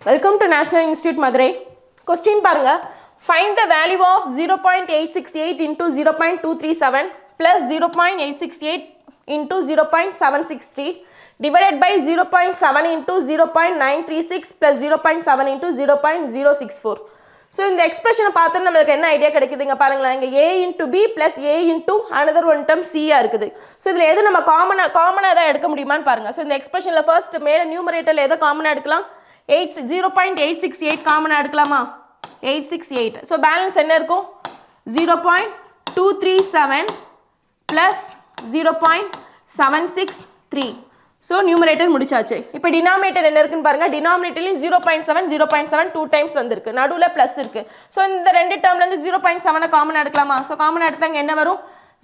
Welcome to National Institute Madurai. Question பாருங்க. Find the value of 0.868 into 0.237 plus 0.868 into 0.763 divided by 0.7 into 0.936 plus 0.7 into 0.064. So இந்த எக்ஸ்பிரஷனை பார்த்தோம் நமக்கு என்ன idea கிடைக்குதுங்க பாருங்களேன். இங்க a into b plus a into another one term c இருக்குது. ஸோ இதில் எது நம்ம காமனாக எதாவது எடுக்க முடியுமான்னு பாருங்க. ஸோ இந்த எக்ஸ்பிரஷனில் ஃபர்ஸ்ட் மேலே நியூமரேட்டரில் எதை காமனாக எடுக்கலாம்? 0.868 காமனாக எடுக்கலாமா? 868. ஸோ பேலன்ஸ் என்ன இருக்கும்? 0.237 ப்ளஸ் 0.763. ஸோ நியூமரேட்டர் முடிச்சாச்சு. இப்போ டினாமினேட்டர் என்ன இருக்குன்னு பாருங்க. டினாமினேட்டர்லையும் 0.7 0.7 2 டைம்ஸ் வந்திருக்கு, நடுவில் ப்ளஸ் இருக்கு. ஸோ இந்த ரெண்டு டேர்ம்லேருந்து 0.7 காமனாக எடுக்கலாமா? ஸோ காமனாக எடுத்தாங்க என்ன வரும்?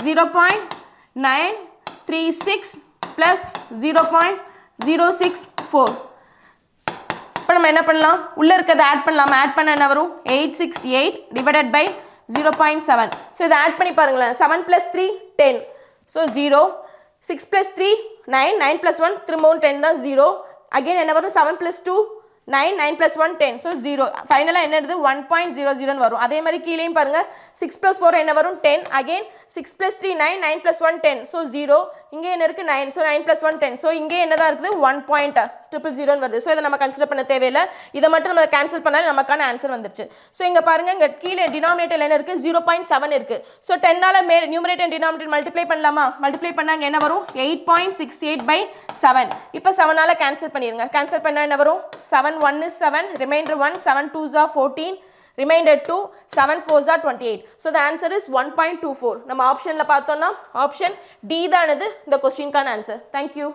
0.936 ப்ளஸ் 0.064. இப்போ நம்ம என்ன பண்ணலாம்? உள்ளே இருக்கிறத ஆட் பண்ணலாமா? ஆட் பண்ண என்ன வரும்? 868 டிவைடட் பை 0.7. ஸோ இதை ஆட் பண்ணி பாருங்களேன். 7 + 3 10. ஸோ 0. 6 + 3 9. 9 + 1 திரும்பவும் 10 தான் 0. அகெயின் என்ன வரும்? 7 + 2 9. 9 + 1 10. ஸோ 0. ஃபைனலாக என்ன எடுது? 1.00 வரும். அதே மாதிரி கீழேயும் பாருங்க. 6 + 4 என்ன வரும்? 10. அகெயின் 6 + 3 9. 9 + 1 10. ஸோ 0. இங்கே என்ன இருக்குது? 9. ஸோ 9 + 1 10. ஸோ இங்கே என்னதான் இருக்குது? 1.000 வருது. ஸோ இதை நம்ம கன்சிடர் பண்ண தேவையில்லை. இதை மட்டும் நம்ம கேன்சல் பண்ணாலும் நமக்கான ஆன்சர் வந்துருச்சு. ஸோ இங்கே பாருங்க, இங்கே கீழே டினாமினேட்டர் என்ன இருக்குது? 0.7 இருக்குது. ஸோ 10ஆல் மேலே நியூமரேட்டர் டினாமினேட்டர் மல்டிப்ளை பண்ணலாமா? மல்டிப்ளை பண்ணாங்க என்ன வரும்? 8.68/7. இப்போ 7ஆல் கேன்சல் பண்ணிடுங்க. கேன்சல் பண்ணால் என்ன வரும்? 7 1 is 7, remainder 1, 7 2s are 14, remainder 2, 7 4s are 28. So the answer is 1.24. நம்ம ஆப்ஷனில் பார்த்தோம்னா ஆப்ஷன் டி தான் இது இந்த கொஸ்டினுக்கான ஆன்சர். தேங்க்யூ.